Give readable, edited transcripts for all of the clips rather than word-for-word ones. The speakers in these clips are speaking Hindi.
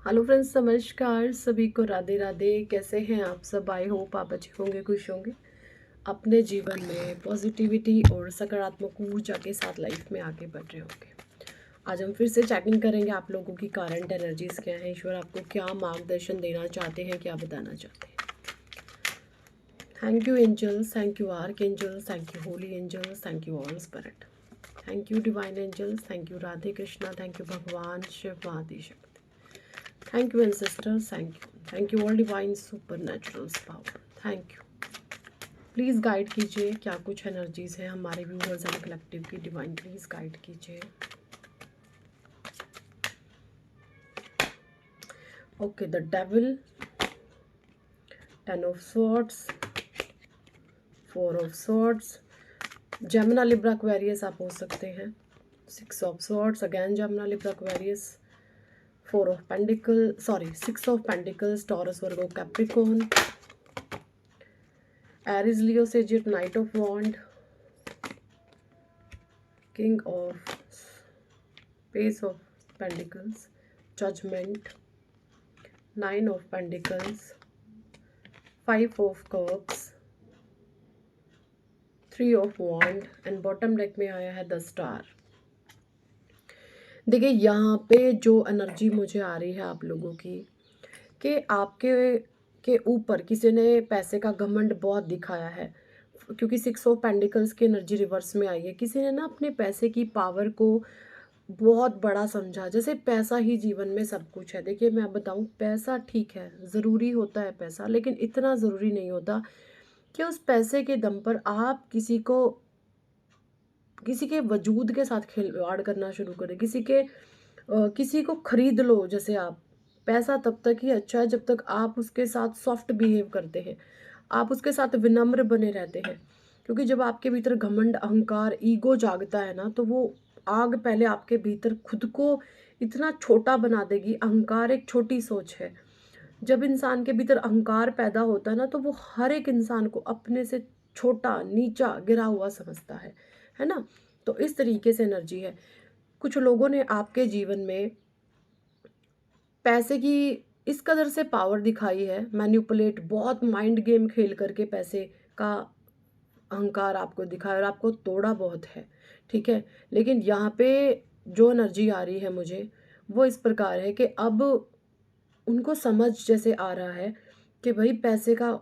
हेलो फ्रेंड्स, नमस्कार सभी को। राधे राधे। कैसे हैं आप सब? आई होप आप अच्छे होंगे, खुश होंगे, अपने जीवन में पॉजिटिविटी और सकारात्मक ऊर्जा के साथ लाइफ में आगे बढ़ रहे होंगे। आज हम फिर से चेकिंग करेंगे आप लोगों की करंट एनर्जीज क्या है, ईश्वर आपको क्या मार्गदर्शन देना चाहते हैं, क्या बताना चाहते हैं। Thank you angels, thank you archangels, thank you holy angels, thank you all spirit, thank you divine angels, thank you Radhe Krishna, thank you भगवान शिव आदि शक्ति। Thank you, ancestors. Thank you. Thank you, all divine supernatural power. Thank you. Please guide कीजिए क्या कुछ एनर्जीज है हमारे व्यूअर्स एंड कलेक्टिव की। डिवाइन प्लीज़ गाइड कीजिए। Okay, the devil, 10 of swords, 4 of swords, Gemini Libra Aquarius आप हो सकते हैं, 6 of swords, again Gemini Libra Aquarius, 4 of pentacles, sorry 6 of pentacles, Taurus Virgo Capricorn, Aries Leo Sagittarius, knight of wands, king of page of pentacles, judgement, 9 of pentacles, 5 of cups, 3 of wand and bottom deck में आया है द स्टार। देखिए यहाँ पे जो एनर्जी मुझे आ रही है आप लोगों की, कि आपके ऊपर किसी ने पैसे का घमंड बहुत दिखाया है, क्योंकि 6 ऑफ पेंडिकल्स की एनर्जी रिवर्स में आई है। किसी ने ना अपने पैसे की पावर को बहुत बड़ा समझा, जैसे पैसा ही जीवन में सब कुछ है। देखिए मैं बताऊं, पैसा ठीक है, ज़रूरी होता है पैसा, लेकिन इतना ज़रूरी नहीं होता कि उस पैसे के दम पर आप किसी के वजूद के साथ खिलवाड़ करना शुरू करें, किसी को खरीद लो। जैसे आप, पैसा तब तक ही अच्छा है जब तक आप उसके साथ सॉफ्ट बिहेव करते हैं, आप उसके साथ विनम्र बने रहते हैं। क्योंकि जब आपके भीतर घमंड, अहंकार, ईगो जागता है ना, तो वो आग पहले आपके भीतर खुद को इतना छोटा बना देगी। अहंकार एक छोटी सोच है। जब इंसान के भीतर अहंकार पैदा होता है ना, तो वो हर एक इंसान को अपने से छोटा, नीचा, गिरा हुआ समझता है ना। तो इस तरीके से एनर्जी है। कुछ लोगों ने आपके जीवन में पैसे की इस कदर से पावर दिखाई है, मैनिपुलेट, बहुत माइंड गेम खेल करके पैसे का अहंकार आपको दिखाया और आपको तोड़ा बहुत है, ठीक है। लेकिन यहाँ पे जो एनर्जी आ रही है मुझे, वो इस प्रकार है कि अब उनको समझ जैसे आ रहा है कि भाई पैसे का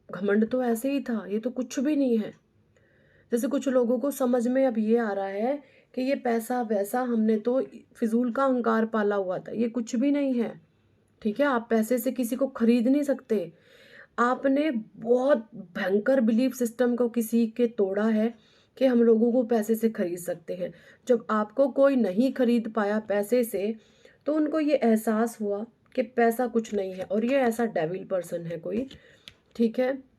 घमंड तो ऐसे ही था, ये तो कुछ भी नहीं है। जैसे कुछ लोगों को समझ में अब ये आ रहा है कि ये पैसा वैसा, हमने तो फिजूल का अहंकार पाला हुआ था, ये कुछ भी नहीं है, ठीक है। आप पैसे से किसी को खरीद नहीं सकते। आपने बहुत भयंकर बिलीफ सिस्टम को किसी के तोड़ा है कि हम लोगों को पैसे से खरीद सकते हैं। जब आपको कोई नहीं खरीद पाया पैसे से, तो उनको ये एहसास हुआ कि पैसा कुछ नहीं है और ये ऐसा डेविल पर्सन है कोई, ठीक है।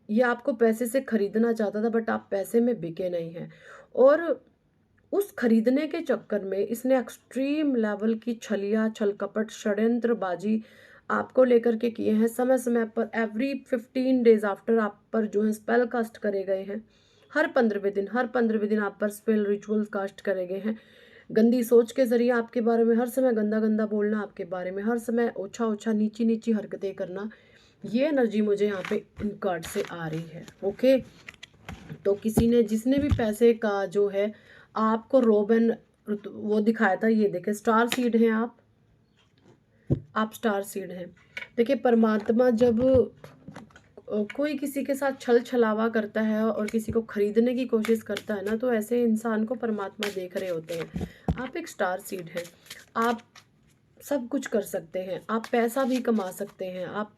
ये आपको पैसे से खरीदना चाहता था, बट आप पैसे में बिके नहीं हैं। और उस खरीदने के चक्कर में इसने एक्सट्रीम लेवल की छलिया, छल कपट, षड्यंत्रबाजी आपको लेकर के किए हैं। समय समय पर एवरी 15 डेज आफ्टर आप पर जो है स्पेल कास्ट करे गए हैं। हर 15वें दिन आप पर स्पेल रिचुअल्स कास्ट करे गए हैं। गंदी सोच के जरिए आपके बारे में हर समय गंदा गंदा बोलना, आपके बारे में हर समय ओछा ओछा, नीची नीची हरकतें करना, ये एनर्जी मुझे यहाँ पे इन कार्ड से आ रही है। ओके, तो किसी ने, जिसने भी पैसे का जो है आपको रोबन वो दिखाया था, ये देखे स्टार सीड हैं आप स्टार सीड हैं। देखिए परमात्मा जब कोई किसी के साथ छल छलावा करता है और किसी को खरीदने की कोशिश करता है ना, तो ऐसे इंसान को परमात्मा देख रहे होते हैं। आप एक स्टार सीड हैं, आप सब कुछ कर सकते हैं, आप पैसा भी कमा सकते हैं, आप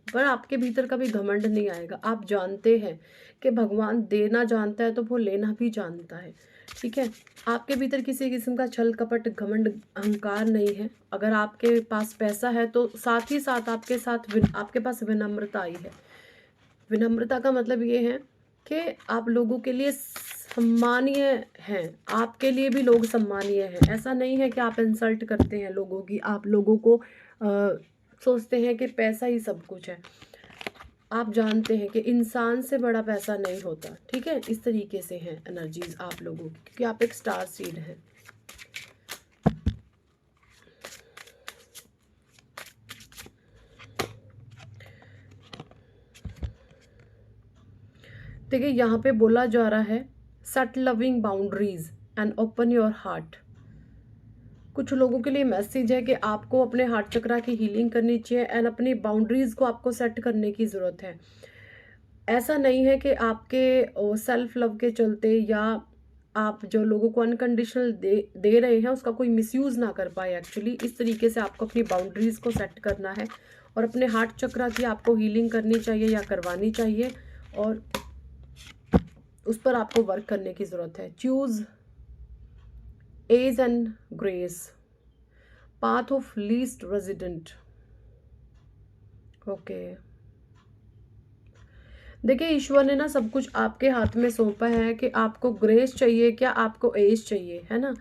पर आपके भीतर कभी घमंड नहीं आएगा। आप जानते हैं कि भगवान देना जानता है तो वो लेना भी जानता है, ठीक है। आपके भीतर किसी किस्म का छल कपट, घमंड, अहंकार नहीं है। अगर आपके पास पैसा है तो साथ ही साथ आपके पास विनम्रता आई है। विनम्रता का मतलब ये है कि आप लोगों के लिए सम्मानीय हैं, आपके लिए भी लोग सम्मानीय हैं। ऐसा नहीं है कि आप इंसल्ट करते हैं लोगों की, आप लोगों को सोचते हैं कि पैसा ही सब कुछ है। आप जानते हैं कि इंसान से बड़ा पैसा नहीं होता, ठीक है। इस तरीके से हैं एनर्जीज आप लोगों की, क्योंकि आप एक स्टार सीड हैं। देखिए यहाँ पे बोला जा रहा है set loving boundaries and open your heart. कुछ लोगों के लिए मैसेज है कि आपको अपने हार्ट चक्रा की हीलिंग करनी चाहिए एंड अपनी बाउंड्रीज को आपको सेट करने की ज़रूरत है। ऐसा नहीं है कि आपके सेल्फ लव के चलते या आप जो लोगों को अनकंडीशनल दे रहे हैं उसका कोई मिसयूज़ ना कर पाए। एक्चुअली इस तरीके से आपको अपनी बाउंड्रीज़ को सेट करना है और अपने हार्ट चक्रा की आपको हीलिंग करनी चाहिए या करवानी चाहिए और उस पर आपको वर्क करने की ज़रूरत है। Choose ease and grace, path of least resistance. Okay, देखिए ईश्वर ने ना सब कुछ आपके हाथ में सौंपा है कि आपको ग्रेस चाहिए क्या आपको एज चाहिए, है ना।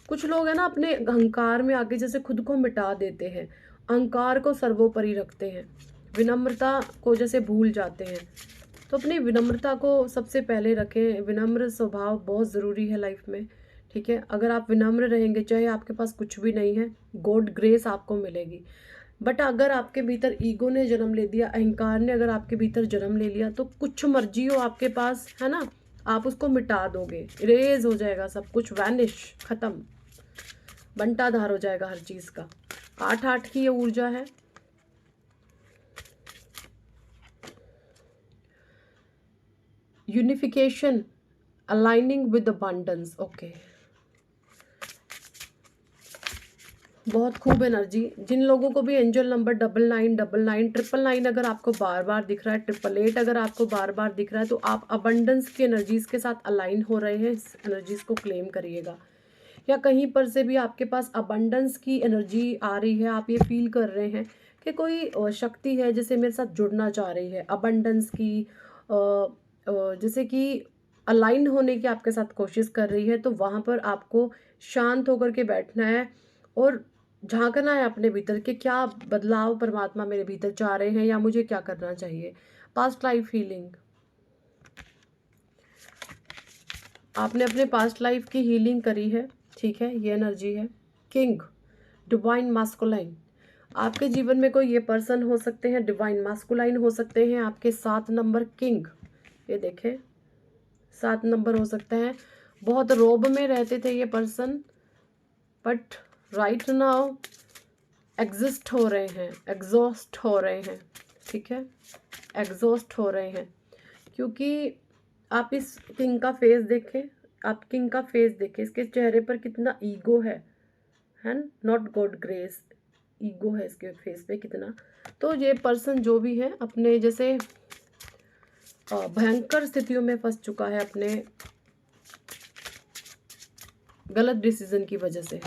कुछ लोग है ना अपने अहंकार में आके जैसे खुद को मिटा देते हैं, अहंकार को सर्वोपरि रखते हैं, विनम्रता को जैसे भूल जाते हैं। तो अपनी विनम्रता को सबसे पहले रखें। विनम्र स्वभाव बहुत ज़रूरी है लाइफ में, ठीक है। अगर आप विनम्र रहेंगे चाहे आपके पास कुछ भी नहीं है, गॉड ग्रेस आपको मिलेगी। बट अगर आपके भीतर ईगो ने जन्म ले दिया, अहंकार ने अगर आपके भीतर जन्म ले लिया, तो कुछ मर्जी हो आपके पास, है ना, आप उसको मिटा दोगे, इरेज हो जाएगा सब कुछ, वैनिश, खत्म, बंटाधार हो जाएगा हर चीज़ का। 8-8 की ये ऊर्जा है। Unification, aligning with abundance. Okay, बहुत खूब एनर्जी। जिन लोगों को भी एंजल नंबर 9999 999 अगर आपको बार बार दिख रहा है, 888 अगर आपको बार बार दिख रहा है, तो आप अबंडेंस की एनर्जीज के साथ अलाइन हो रहे हैं। इस एनर्जीज को क्लेम करिएगा। या कहीं पर से भी आपके पास अबंडेंस की एनर्जी आ रही है, आप ये फील कर रहे हैं कि कोई शक्ति है जैसे मेरे साथ जुड़ना चाह रही है, अबंडेंस की जैसे कि अलाइन होने की आपके साथ कोशिश कर रही है, तो वहाँ पर आपको शांत होकर के बैठना है और झांकना है अपने भीतर कि क्या बदलाव परमात्मा मेरे भीतर चाह रहे हैं या मुझे क्या करना चाहिए। पास्ट लाइफ हीलिंग, आपने अपने पास्ट लाइफ की हीलिंग करी है, ठीक है, ये एनर्जी है। किंग, डिवाइन मास्कुलाइन, आपके जीवन में कोई ये पर्सन हो सकते हैं, डिवाइन मास्कुलाइन हो सकते हैं। आपके 7 नंबर किंग, ये देखें 7 नंबर हो सकते हैं। बहुत रोब में रहते थे ये person, but right now exist हो रहे हैं, एग्जॉस्ट हो रहे हैं, ठीक है, एग्जॉस्ट हो रहे हैं। क्योंकि आप इस किंग का फेस देखें, आप किंग का फेस देखें, इसके चेहरे पर कितना ईगो है नॉट गॉड ग्रेस, ईगो है इसके फेस पे कितना। तो ये पर्सन जो भी है अपने जैसे भयंकर स्थितियों में फंस चुका है अपने गलत डिसीजन की वजह से।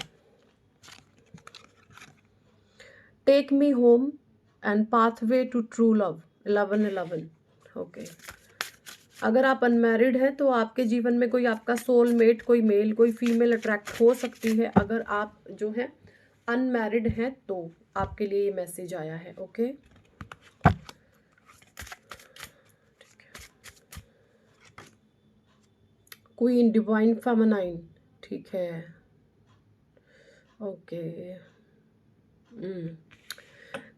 Take me home and pathway to true love, 1111। Okay, अगर आप अनमैरिड हैं तो आपके जीवन में कोई आपका सोलमेट, कोई मेल कोई फीमेल अट्रैक्ट हो सकती है। अगर आप जो है अनमैरिड हैं तो आपके लिए ये मैसेज आया है। ओके, क्वीन, डिवाइन फेमिनाइन, ठीक है। ओके,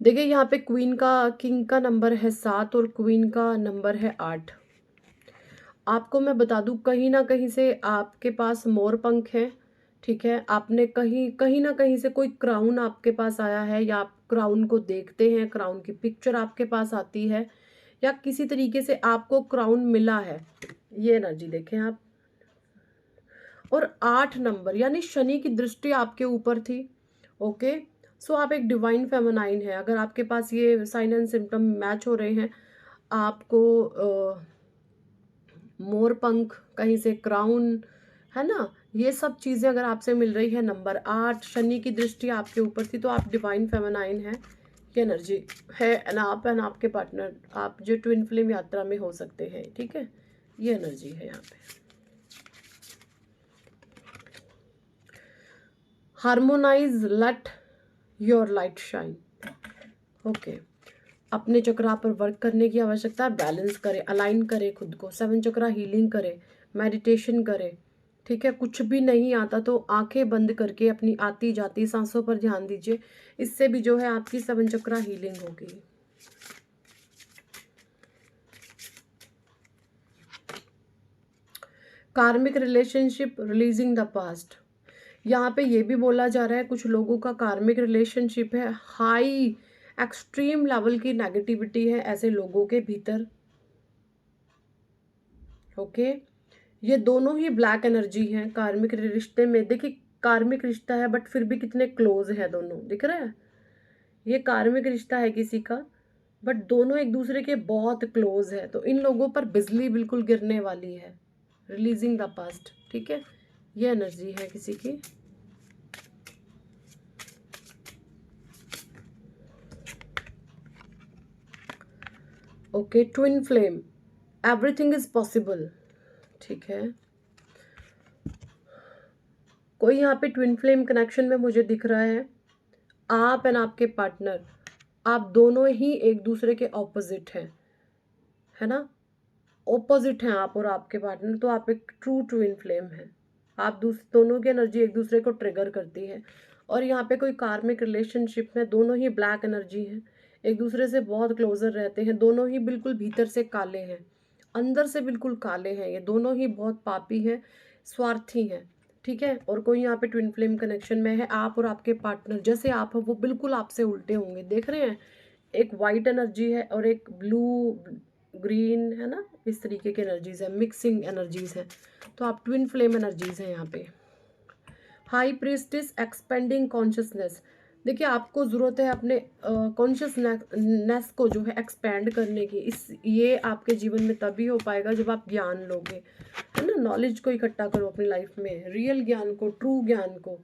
देखिए यहाँ पे क्वीन का, किंग का नंबर है 7 और क्वीन का नंबर है 8। आपको मैं बता दूं कहीं ना कहीं से आपके पास मोर पंख है, ठीक है। आपने कहीं ना कहीं से कोई क्राउन आपके पास आया है या आप क्राउन को देखते हैं, क्राउन की पिक्चर आपके पास आती है या किसी तरीके से आपको क्राउन मिला है, ये एनर्जी देखें आप। और 8 नंबर यानी शनि की दृष्टि आपके ऊपर थी। ओके, सो आप एक डिवाइन फेमिनाइन है। अगर आपके पास ये साइन एंड सिम्टम मैच हो रहे हैं, आपको मोर पंख, कहीं से क्राउन, है ना, ये सब चीज़ें अगर आपसे मिल रही है, नंबर 8, शनि की दृष्टि आपके ऊपर थी, तो आप डिवाइन फेमिनाइन है, ये एनर्जी है। एंड आप एंड आपके पार्टनर, आप जो ट्विन फ्लेम यात्रा में हो सकते हैं, ठीक है, ये एनर्जी है यहाँ पे। Harmonise, let your light shine. Okay, अपने चक्रा पर वर्क करने की आवश्यकता है। बैलेंस करें, अलाइन करें खुद को, 7 चक्रा हीलिंग करें, मेडिटेशन करें, ठीक है। कुछ भी नहीं आता तो आंखें बंद करके अपनी आती जाती सांसों पर ध्यान दीजिए, इससे भी जो है आपकी 7 चक्रा हीलिंग होगी। कार्मिक रिलेशनशिप, रिलीजिंग द पास्ट। यहाँ पे ये भी बोला जा रहा है कुछ लोगों का कार्मिक रिलेशनशिप है, हाई एक्सट्रीम लेवल की नेगेटिविटी है ऐसे लोगों के भीतर। ओके, ये दोनों ही ब्लैक एनर्जी हैं कार्मिक रिश्ते में। देखिए कार्मिक रिश्ता है बट फिर भी कितने क्लोज है दोनों, दिख रहा है? ये कार्मिक रिश्ता है किसी का, बट दोनों एक दूसरे के बहुत क्लोज है, तो इन लोगों पर बिजली बिल्कुल गिरने वाली है। रिलीजिंग द पास्ट, ठीक है, ये एनर्जी है किसी की। Okay, twin flame, everything is possible, ठीक है। कोई यहाँ पे ट्विन फ्लेम कनेक्शन में मुझे दिख रहा है, आप एंड आपके पार्टनर, आप दोनों ही एक दूसरे के ऑपोजिट हैं, है ना? ऑपोजिट हैं आप और आपके पार्टनर, तो आप एक ट्रू ट्विन फ्लेम है। आप दोनों की एनर्जी एक दूसरे को ट्रिगर करती है। और यहाँ पे कोई कार्मिक रिलेशनशिप में दोनों ही ब्लैक एनर्जी है, एक दूसरे से बहुत क्लोजर रहते हैं, दोनों ही बिल्कुल भीतर से काले हैं, अंदर से बिल्कुल काले हैं, ये दोनों ही बहुत पापी हैं, स्वार्थी हैं, ठीक है। और कोई यहाँ पे ट्विन फ्लेम कनेक्शन में है, आप और आपके पार्टनर जैसे आप हो वो बिल्कुल आपसे उल्टे होंगे, देख रहे हैं? एक वाइट एनर्जी है और एक ब्लू ग्रीन, है ना? इस तरीके की एनर्जीज है, मिक्सिंग एनर्जीज है, तो आप ट्विन फ्लेम एनर्जीज हैं यहाँ पे। High priestess, expanding consciousness. देखिए आपको ज़रूरत है अपने कॉन्शियसनेस को जो है एक्सपेंड करने की। ये आपके जीवन में तभी हो पाएगा जब आप ज्ञान लोगे, है ना? नॉलेज को इकट्ठा करो अपनी लाइफ में, रियल ज्ञान को, ट्रू ज्ञान को।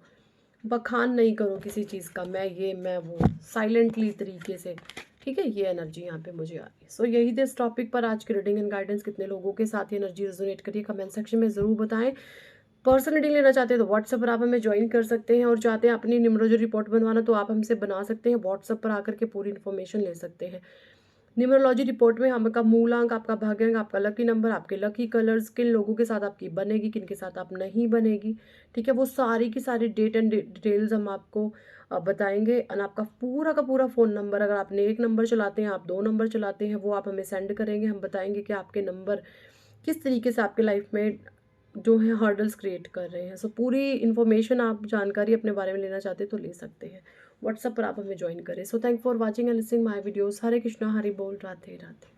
बखान नहीं करो किसी चीज़ का, मैं ये मैं वो, साइलेंटली तरीके से, ठीक है। ये एनर्जी यहाँ पे मुझे आ रही है। सो यही थे इस टॉपिक पर आज की रीडिंग एंड गाइडेंस। कितने लोगों के साथ ये एनर्जी रेजोनेट करिए कमेंट सेक्शन में ज़रूर बताएं। पर्सनल रीडिंग लेना चाहते हैं तो व्हाट्सएप पर आप हमें ज्वाइन कर सकते हैं, और चाहते हैं अपनी न्यूमरोलॉजी रिपोर्ट बनवाना तो आप हमसे बना सकते हैं, व्हाट्सएप पर आकर के पूरी इन्फॉर्मेशन ले सकते हैं। न्यूमरोलॉजी रिपोर्ट में आपका मूलांक, आपका भाग्यांक, आपका लकी नंबर, आपके लकी कलर्स, किन लोगों के साथ आपकी बनेगी, किन के साथ आप नहीं बनेगी, ठीक है, वो सारी की सारी डेट एंड डिटेल्स हम आपको बताएंगे। और आपका पूरा का पूरा फ़ोन नंबर, अगर आपने एक नंबर चलाते हैं, आप 2 नंबर चलाते हैं, वो आप हमें सेंड करेंगे। हम बताएंगे कि आपके नंबर किस तरीके से आपके लाइफ में जो है हर्डल्स क्रिएट कर रहे हैं। सो पूरी इन्फॉर्मेशन, आप जानकारी अपने बारे में लेना चाहते हैं तो ले सकते हैं। व्हाट्सएप पर आप हमें ज्वाइन करें। So thank for watching and listening my videos. Hare Krishna, Hari बोल, राधे राधे।